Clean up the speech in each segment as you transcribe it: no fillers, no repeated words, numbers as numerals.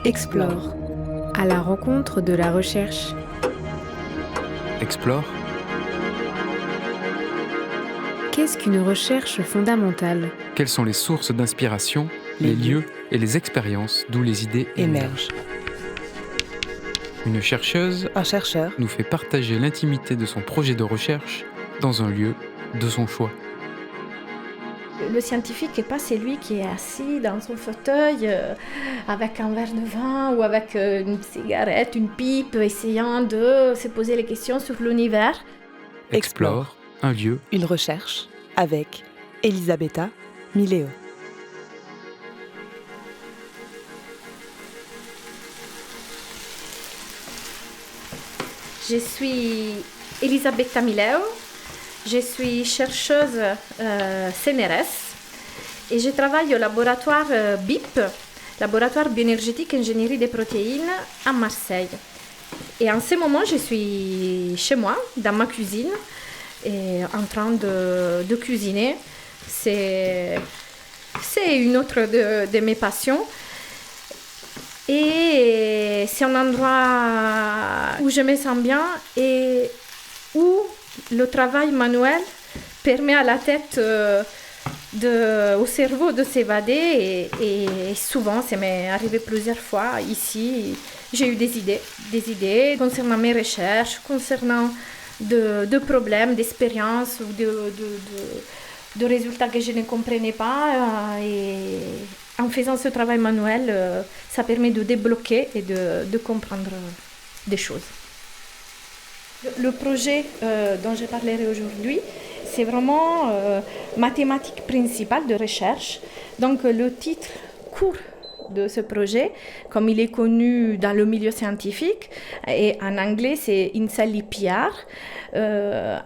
Explore, à la rencontre de la recherche. Explore. Qu'est-ce qu'une recherche fondamentale ? Quelles sont les sources d'inspiration, les lieux et les expériences d'où les idées émergent. Une chercheuse, Un chercheur, nous fait partager l'intimité de son projet de recherche dans un lieu de son choix. Le scientifique n'est pas celui qui est assis dans son fauteuil avec un verre de vin ou avec une cigarette, une pipe, essayant de se poser les questions sur l'univers. Explore, un lieu, une recherche, avec Elisabetta Mileo. Je suis Elisabetta Mileo, je suis chercheuse CNRS et je travaille au laboratoire BIP, Laboratoire Bioénergétique Ingénierie des Protéines à Marseille. Et en ce moment, je suis chez moi, dans ma cuisine, et en train de cuisiner. C'est une autre de mes passions. Et c'est un endroit où je me sens bien et où le travail manuel permet à la tête, au cerveau de s'évader. Et souvent, ça m'est arrivé plusieurs fois ici, j'ai eu des idées concernant mes recherches, concernant de problèmes, d'expériences ou de résultats que je ne comprenais pas. Et en faisant ce travail manuel, ça permet de débloquer et de comprendre des choses. Le projet dont je parlerai aujourd'hui, c'est vraiment ma thématique principale de recherche. Donc le titre court de ce projet, comme il est connu dans le milieu scientifique, et en anglais c'est INSALI-PR.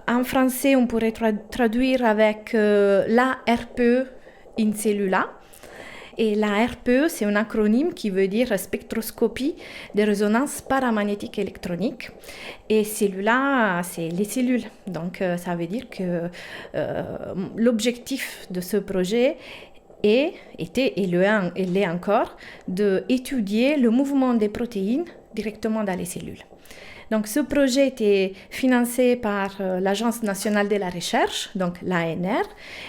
En français, on pourrait traduire avec la RPE in cellula. Et la RPE, c'est un acronyme qui veut dire spectroscopie de résonance paramagnétique électronique. Et cellula, c'est les cellules. Donc, ça veut dire que l'objectif de ce projet était et l'est encore d'étudier le mouvement des protéines directement dans les cellules. Donc, ce projet était financé par l'Agence nationale de la recherche, donc l'ANR,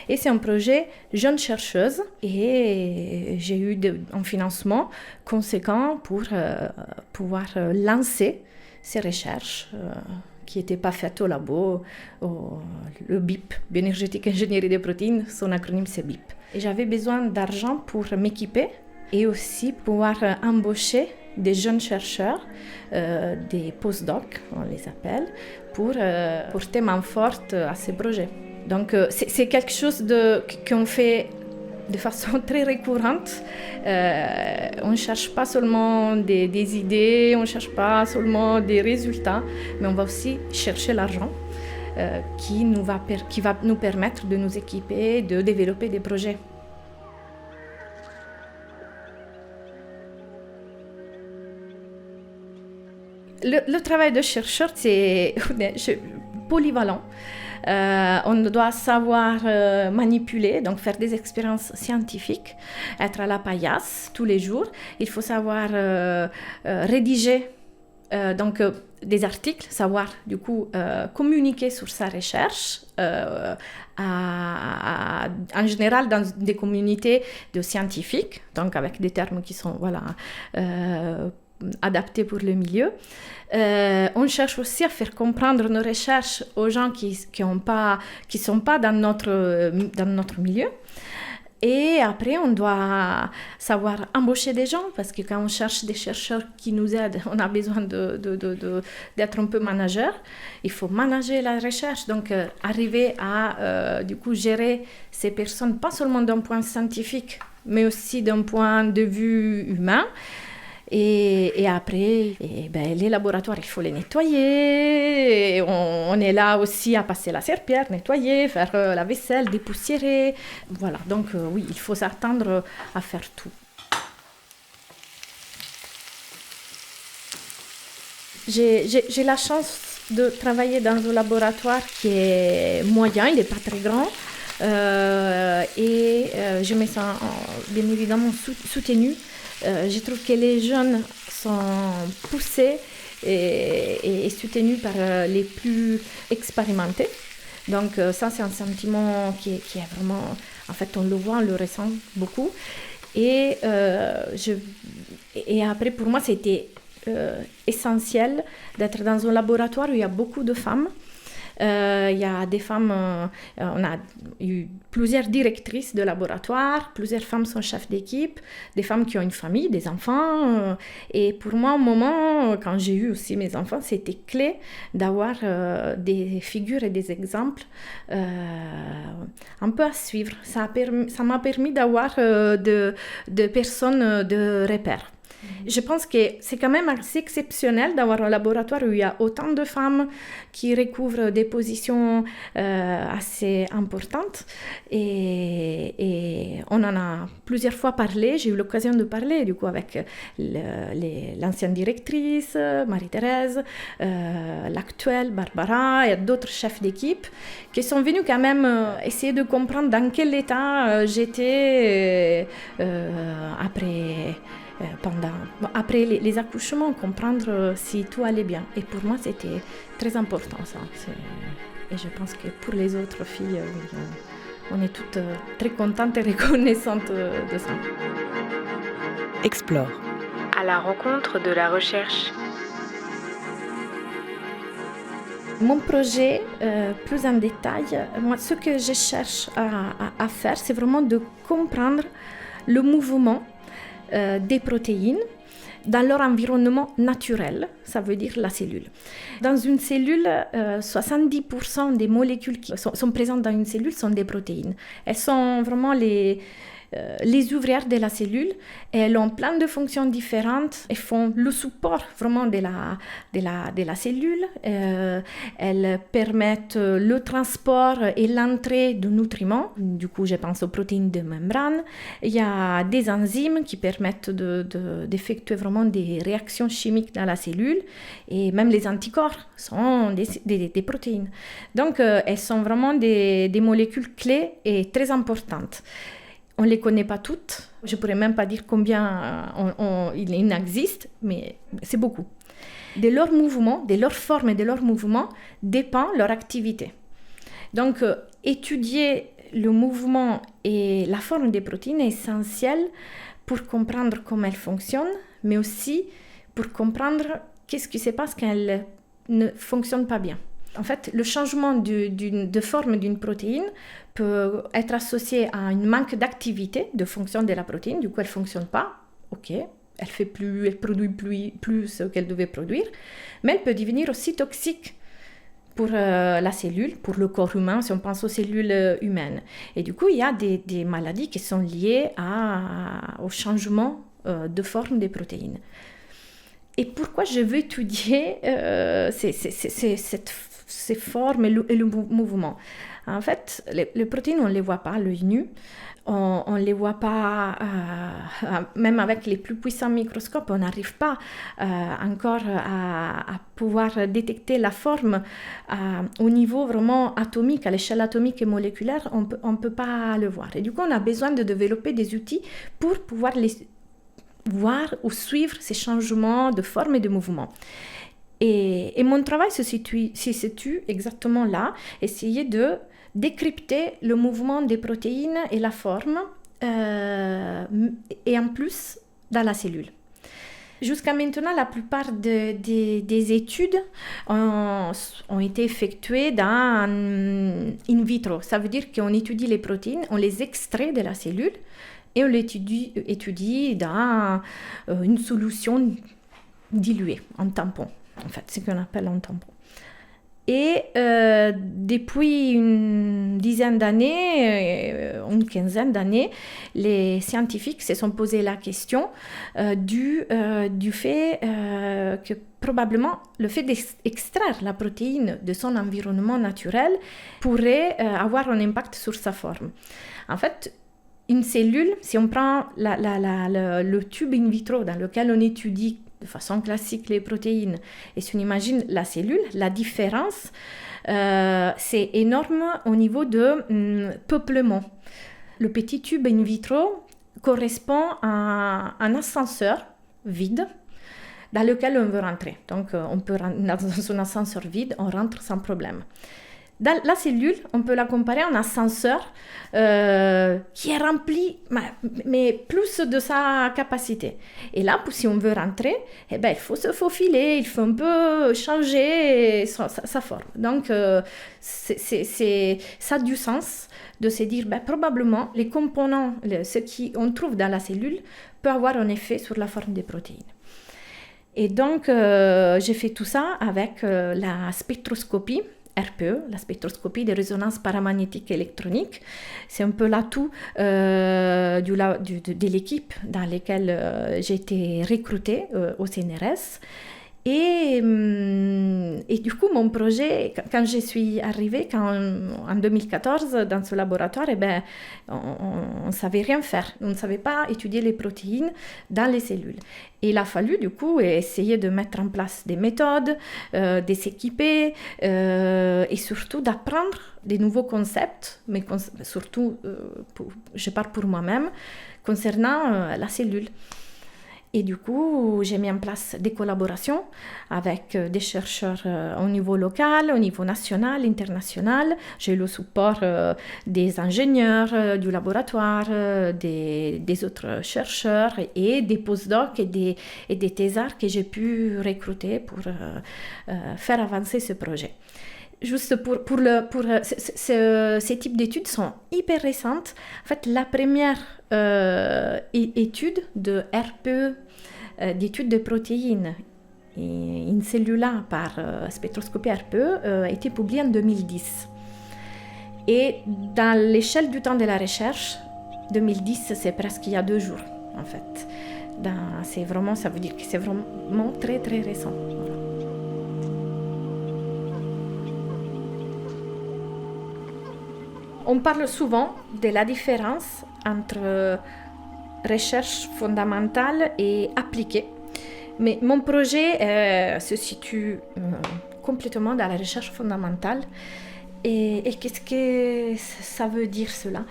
et c'est un projet jeune chercheuse. Et j'ai eu un financement conséquent pour pouvoir lancer ces recherches qui n'étaient pas faites au labo, le BIP, Bioénergétique Ingénierie des Protéines, son acronyme c'est BIP. Et j'avais besoin d'argent pour m'équiper et aussi pouvoir embaucher des jeunes chercheurs, des post-docs, on les appelle, pour porter main forte à ces projets. Donc c'est quelque chose qu'on fait de façon très récurrente. On ne cherche pas seulement des idées, on ne cherche pas seulement des résultats, mais on va aussi chercher l'argent qui va nous permettre de nous équiper, de développer des projets. Le travail de chercheur, c'est polyvalent. On doit savoir manipuler, donc faire des expériences scientifiques, être à la paillasse tous les jours. Il faut savoir rédiger des articles, savoir du coup communiquer sur sa recherche, en général dans des communautés de scientifiques, donc avec des termes qui sont adaptés pour le milieu. On cherche aussi à faire comprendre nos recherches aux gens qui sont pas dans notre milieu. Et après, on doit savoir embaucher des gens, parce que quand on cherche des chercheurs qui nous aident, on a besoin d'être un peu manager. Il faut manager la recherche, donc arriver à gérer ces personnes, pas seulement d'un point scientifique, mais aussi d'un point de vue humain. Et après, les laboratoires, il faut les nettoyer. On est là aussi à passer la serpillière, nettoyer, faire la vaisselle, dépoussiérer. Voilà, donc oui, il faut s'attendre à faire tout. J'ai la chance de travailler dans un laboratoire qui est moyen, il n'est pas très grand. et je me sens bien évidemment soutenue. Je trouve que les jeunes sont poussés et soutenus par les plus expérimentés. Donc ça, c'est un sentiment qui est vraiment... En fait, on le voit, on le ressent beaucoup. Et après, pour moi, c'était essentiel d'être dans un laboratoire où il y a beaucoup de femmes. Il y a des femmes, on a eu plusieurs directrices de laboratoire, plusieurs femmes sont chefs d'équipe, des femmes qui ont une famille, des enfants. Et pour moi, au moment, quand j'ai eu aussi mes enfants, c'était clé d'avoir des figures et des exemples un peu à suivre. Ça m'a permis d'avoir de personnes de repères. Je pense que c'est quand même assez exceptionnel d'avoir un laboratoire où il y a autant de femmes qui recouvrent des positions assez importantes. Et on en a plusieurs fois parlé. J'ai eu l'occasion de parler du coup avec l'ancienne directrice, Marie-Thérèse, l'actuelle, Barbara, et d'autres chefs d'équipe qui sont venus quand même essayer de comprendre dans quel état j'étais après les accouchements, comprendre si tout allait bien. Et pour moi, c'était très important, ça. Et je pense que pour les autres filles, on est toutes très contentes et reconnaissantes de ça. Explore. À la rencontre de la recherche. Mon projet, plus en détail, moi, ce que je cherche à faire, c'est vraiment de comprendre le mouvement des protéines dans leur environnement naturel, ça veut dire la cellule. Dans une cellule, 70% des molécules qui sont présentes dans une cellule sont des protéines. Elles sont vraiment les ouvrières de la cellule et elles ont plein de fonctions différentes. Elles font le support vraiment de la cellule. Elles permettent le transport et l'entrée de nutriments. Du coup, je pense aux protéines de membrane. Il y a des enzymes qui permettent d'effectuer vraiment des réactions chimiques dans la cellule. Et même les anticorps sont des protéines. Donc, elles sont vraiment des molécules clés et très importantes. On ne les connaît pas toutes. Je ne pourrais même pas dire combien il existe, mais c'est beaucoup. De leur mouvement, de leur forme et de leur mouvement dépend leur activité. Donc, étudier le mouvement et la forme des protéines est essentiel pour comprendre comment elles fonctionnent, mais aussi pour comprendre qu'est-ce qui se passe quand elles ne fonctionnent pas bien. En fait, le changement de forme d'une protéine peut être associé à un manque d'activité, de fonction de la protéine. Du coup, elle ne fonctionne pas. OK, elle produit plus ce qu'elle devait produire. Mais elle peut devenir aussi toxique pour la cellule, pour le corps humain, si on pense aux cellules humaines. Et du coup, il y a des maladies qui sont liées au changement de forme des protéines. Et pourquoi je veux étudier ces formes et le mouvement? En fait, les protéines, on ne les voit pas à l'œil nu. On ne les voit pas, même avec les plus puissants microscopes, on n'arrive pas encore à pouvoir détecter la forme au niveau vraiment atomique, à l'échelle atomique et moléculaire, on ne peut pas le voir. Et du coup, on a besoin de développer des outils pour pouvoir les voir ou suivre ces changements de forme et de mouvement. Et mon travail se situe exactement là, essayer de décrypter le mouvement des protéines et la forme, et en plus dans la cellule. Jusqu'à maintenant, la plupart des études ont été effectuées in vitro. Ça veut dire qu'on étudie les protéines, on les extrait de la cellule et on les étudie dans une solution diluée, en tampon. En fait, c'est ce qu'on appelle un tampon. Et depuis une dizaine d'années, une quinzaine d'années, les scientifiques se sont posé la question du fait que probablement le fait d'extraire la protéine de son environnement naturel pourrait avoir un impact sur sa forme. En fait, une cellule, si on prend le tube in vitro dans lequel on étudie de façon classique les protéines, et si on imagine la cellule, la différence, c'est énorme au niveau de peuplement. Le petit tube in vitro correspond à un ascenseur vide dans lequel on veut rentrer. Donc, on peut dans un ascenseur vide, on rentre sans problème. Dans la cellule, on peut la comparer à un ascenseur qui est rempli, mais plus de sa capacité. Et là, si on veut rentrer, il faut se faufiler, il faut un peu changer sa forme. Donc, ça a du sens de se dire, probablement, les composants, ce qu'on trouve dans la cellule, peut avoir un effet sur la forme des protéines. Et donc, j'ai fait tout ça avec la spectroscopie, RPE, la spectroscopie de résonance paramagnétique électronique. C'est un peu l'atout de l'équipe dans laquelle j'ai été recrutée au CNRS. Et du coup, mon projet, quand je suis arrivée en 2014 dans ce laboratoire, on ne savait rien faire. On ne savait pas étudier les protéines dans les cellules. Et il a fallu, du coup, essayer de mettre en place des méthodes, de s'équiper et surtout d'apprendre des nouveaux concepts, mais surtout, je parle pour moi-même, concernant la cellule. Et du coup, j'ai mis en place des collaborations avec des chercheurs au niveau local, au niveau national, international. J'ai eu le support des ingénieurs du laboratoire, des autres chercheurs et des postdocs et des thésards que j'ai pu recruter pour faire avancer ce projet. Juste ces types d'études sont hyper récentes. En fait, la première étude de RPE, d'études de protéines in cellula par spectroscopie RPE, a été publiée en 2010. Et dans l'échelle du temps de la recherche, 2010, c'est presque il y a 2 jours, en fait. Ça veut dire que c'est vraiment très, très récent. Voilà. On parle souvent de la différence entre recherche fondamentale et appliquée. Mais mon projet se situe complètement dans la recherche fondamentale. Et qu'est-ce que ça veut dire cela ?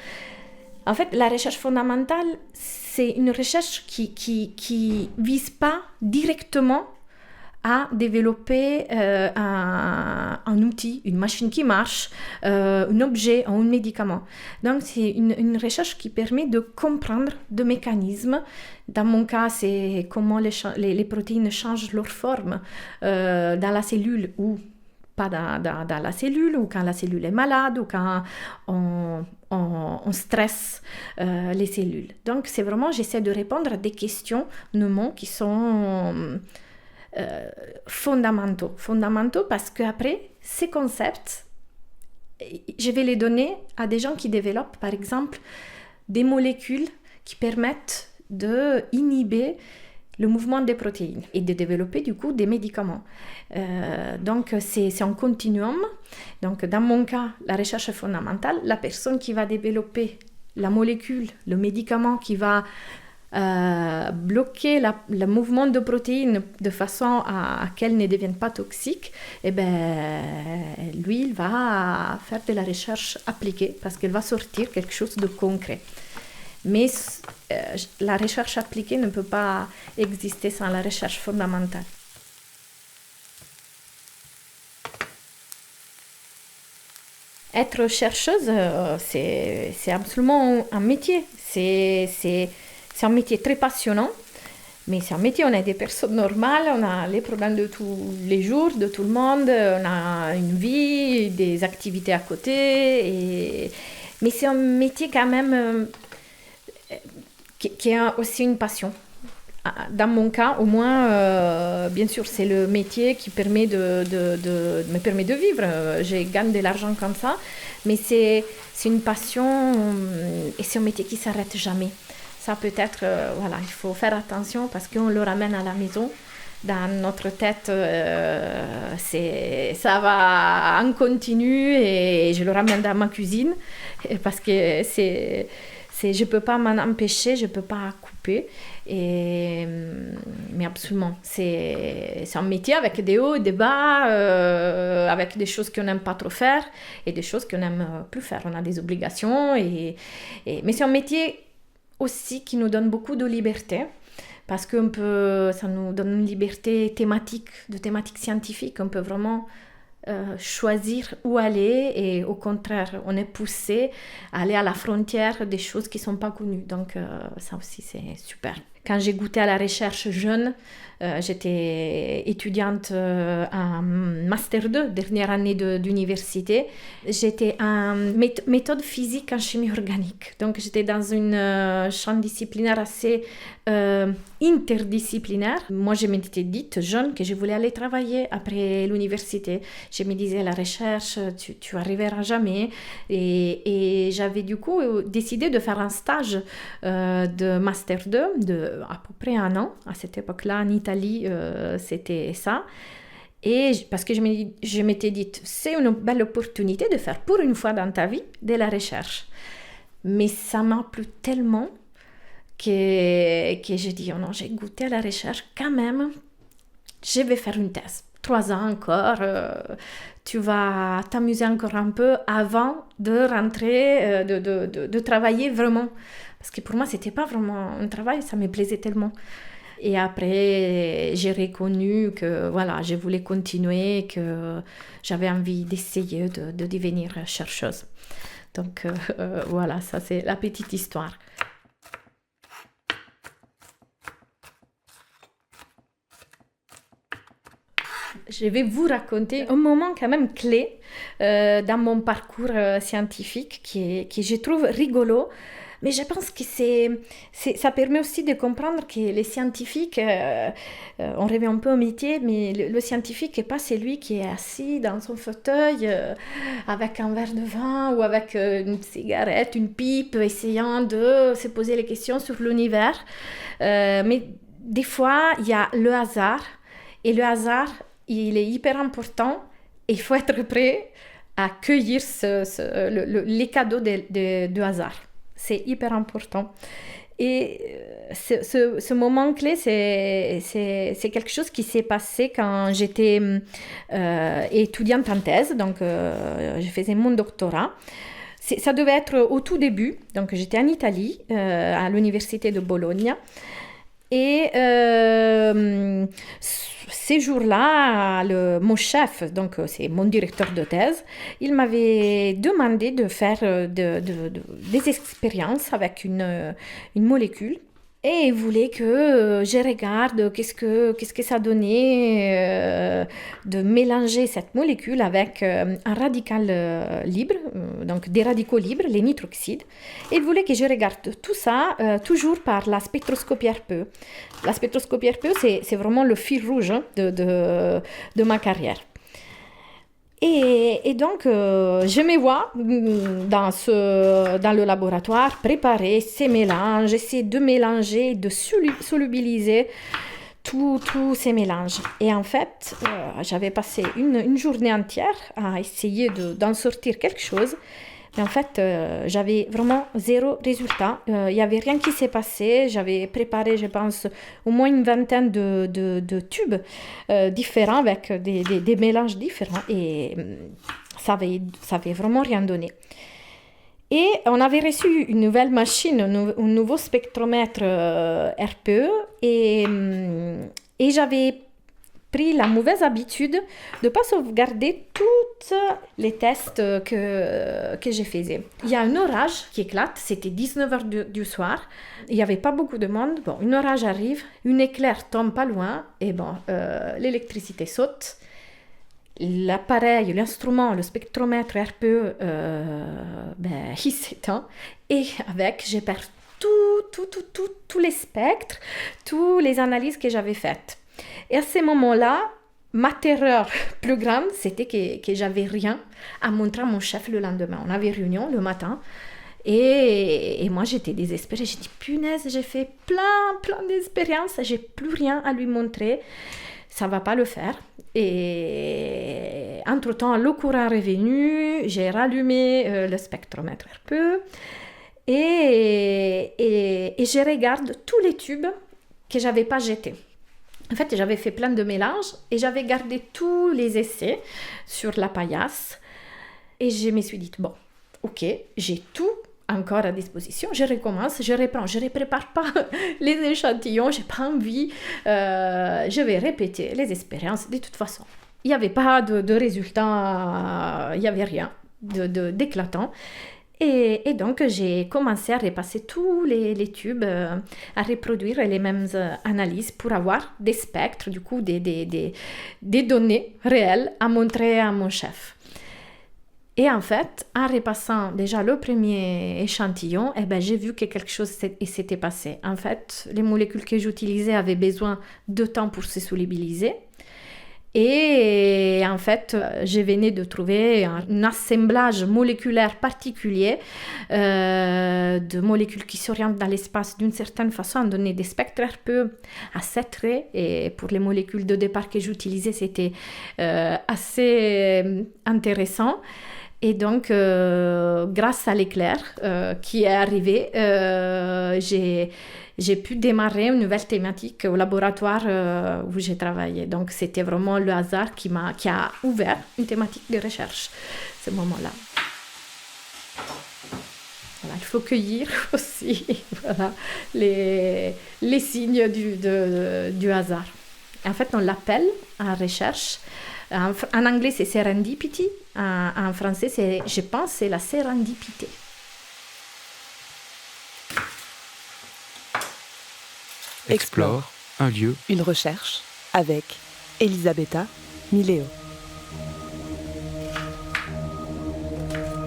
En fait, la recherche fondamentale, c'est une recherche qui vise pas directement à développer un outil, une machine qui marche, un objet ou un médicament. Donc, c'est une recherche qui permet de comprendre des mécanismes. Dans mon cas, c'est comment les protéines changent leur forme dans la cellule ou pas dans la cellule, ou quand la cellule est malade, ou quand on stresse les cellules. Donc, c'est vraiment, j'essaie de répondre à des questionnements qui sont fondamentaux parce qu'après, ces concepts, je vais les donner à des gens qui développent, par exemple, des molécules qui permettent d'inhiber le mouvement des protéines et de développer du coup des médicaments. Donc c'est un continuum. Donc dans mon cas, la recherche fondamentale, la personne qui va développer la molécule, le médicament qui va bloquer le mouvement de protéines de façon à qu'elles ne deviennent pas toxiques, lui, il va faire de la recherche appliquée parce qu'il va sortir quelque chose de concret. Mais la recherche appliquée ne peut pas exister sans la recherche fondamentale. Être chercheuse, c'est absolument un métier. C'est un métier très passionnant, mais c'est un métier, on est des personnes normales, on a les problèmes de tous les jours, de tout le monde, on a une vie, des activités à côté, mais c'est un métier quand même qui a aussi une passion. Dans mon cas, au moins, bien sûr, c'est le métier qui me permet de vivre. Je gagne de l'argent comme ça, mais c'est une passion et c'est un métier qui ne s'arrête jamais. Ça peut-être, il faut faire attention parce qu'on le ramène à la maison. Dans notre tête, ça va en continu et je le ramène dans ma cuisine parce que je ne peux pas m'en empêcher, je ne peux pas couper. Mais absolument, c'est un métier avec des hauts et des bas, avec des choses qu'on n'aime pas trop faire et des choses qu'on n'aime plus faire. On a des obligations et Mais c'est un métier aussi qui nous donne beaucoup de liberté, parce que ça nous donne une liberté thématique scientifique. On peut vraiment choisir où aller, et au contraire, on est poussé à aller à la frontière des choses qui ne sont pas connues. Donc ça aussi, c'est super. Quand j'ai goûté à la recherche jeune, j'étais étudiante en Master 2, dernière année d'université. J'étais en méthode physique en chimie organique. Donc j'étais dans un champ disciplinaire assez interdisciplinaire. Moi, je m'étais dite jeune que je voulais aller travailler après l'université. Je me disais, la recherche, tu arriveras jamais. Et j'avais du coup décidé de faire un stage de Master 2 de à peu près 1 an. À cette époque-là, en Italie, c'était ça. Et parce que je m'étais dit, c'est une belle opportunité de faire pour une fois dans ta vie de la recherche. Mais ça m'a plu tellement que j'ai dit, oh non, j'ai goûté à la recherche quand même. Je vais faire une thèse. 3 ans encore. Tu vas t'amuser encore un peu avant de rentrer, de travailler vraiment. Parce que pour moi, c'était pas vraiment un travail, ça me plaisait tellement. Et après, j'ai reconnu que voilà, je voulais continuer, que j'avais envie d'essayer de devenir chercheuse. Donc voilà, ça c'est la petite histoire. Je vais vous raconter un moment quand même clé dans mon parcours scientifique qui je trouve rigolo. Mais je pense que ça permet aussi de comprendre que les scientifiques, on rêve un peu au métier, mais le scientifique n'est pas celui qui est assis dans son fauteuil avec un verre de vin ou avec une cigarette, une pipe, essayant de se poser les questions sur l'univers. Mais des fois, il y a le hasard, et le hasard, il est hyper important, et il faut être prêt à accueillir les cadeaux du hasard. C'est hyper important. Et ce moment clé, c'est quelque chose qui s'est passé quand j'étais étudiante en thèse. Donc, je faisais mon doctorat. Ça devait être au tout début. Donc, j'étais en Italie, à l'université de Bologne. Et ces jours-là, mon chef, donc c'est mon directeur de thèse, il m'avait demandé de faire des expériences avec une molécule. Et il voulait que je regarde qu'est-ce que ça donnait de mélanger cette molécule avec un radical libre, donc des radicaux libres, les nitroxydes. Et il voulait que je regarde tout ça toujours par la spectroscopie RPE. La spectroscopie RPE, c'est vraiment le fil rouge de ma carrière. Et donc, je me vois dans le laboratoire préparer ces mélanges, essayer de mélanger, de solubiliser tous ces mélanges. Et en fait, j'avais passé une journée entière à essayer d'en sortir quelque chose. Mais en fait, j'avais vraiment 0 résultat. Il n'y avait rien qui s'est passé. J'avais préparé, je pense, au moins une vingtaine de tubes différents avec des mélanges différents. Et ça avait vraiment rien donné. Et on avait reçu une nouvelle machine, un nouveau spectromètre RPE. Et j'avais pris la mauvaise habitude de ne pas sauvegarder tous les tests que je faisais. Il y a un orage qui éclate, c'était 19h du soir, il n'y avait pas beaucoup de monde. Bon, un orage arrive, une éclair tombe pas loin, et bon, l'électricité saute. L'appareil, l'instrument, le spectromètre RPE, il s'éteint, et avec, je perds tous les spectres, toutes les analyses que j'avais faites. Et à ce moment-là, ma terreur plus grande, c'était que j'avais rien à montrer à mon chef le lendemain. On avait réunion le matin et moi j'étais désespérée. J'ai dit, punaise, j'ai fait plein d'expériences, j'ai plus rien à lui montrer. Ça va pas le faire. Et entre-temps, le courant est revenu, j'ai rallumé le spectromètre RPE et je regarde tous les tubes que j'avais pas jetés. En fait, j'avais fait plein de mélanges et j'avais gardé tous les essais sur la paillasse. Et je me suis dit, bon, ok, j'ai tout encore à disposition, je recommence, je reprends, je ne prépare pas les échantillons, je n'ai pas envie, je vais répéter les expériences de toute façon. Il n'y avait pas de résultat, il n'y avait rien d'éclatant. Et donc, j'ai commencé à repasser tous les tubes, à reproduire les mêmes analyses pour avoir des spectres, du coup, des données réelles à montrer à mon chef. Et en fait, en repassant déjà le premier échantillon, j'ai vu que quelque chose s'était passé. En fait, les molécules que j'utilisais avaient besoin de temps pour se solubiliser. Et en fait, je venais de trouver un assemblage moléculaire particulier de molécules qui s'orientent dans l'espace d'une certaine façon, à donner des spectres un peu assez traits. Et pour les molécules de départ que j'utilisais, c'était assez intéressant. Et donc, grâce à l'éclair qui est arrivé, j'ai pu démarrer une nouvelle thématique au laboratoire où j'ai travaillé. Donc, c'était vraiment le hasard qui a ouvert une thématique de recherche, ce moment-là. Voilà, il faut cueillir aussi voilà, les signes du hasard. En fait, on l'appelle en recherche. En anglais, c'est serendipity. En français, je pense, c'est la sérendipité. Explore, un lieu, une recherche avec Elisabetta Miléo.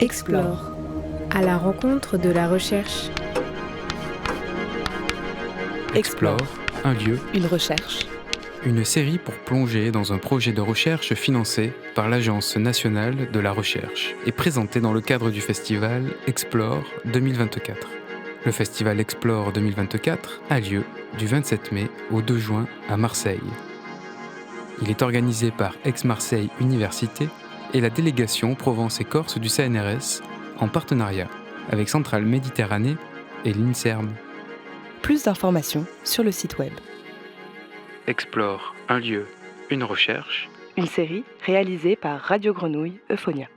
Explore, à la rencontre de la recherche. Explore, un lieu, une recherche. Une série pour plonger dans un projet de recherche financé par l'Agence nationale de la recherche et présenté dans le cadre du festival Explore 2024. Le festival Explore 2024 a lieu du 27 mai au 2 juin à Marseille. Il est organisé par Aix-Marseille Université et la délégation Provence et Corse du CNRS en partenariat avec Centrale Méditerranée et l'INSERM. Plus d'informations sur le site web. Explore, un lieu, une recherche. Une série réalisée par Radio Grenouille Euphonia.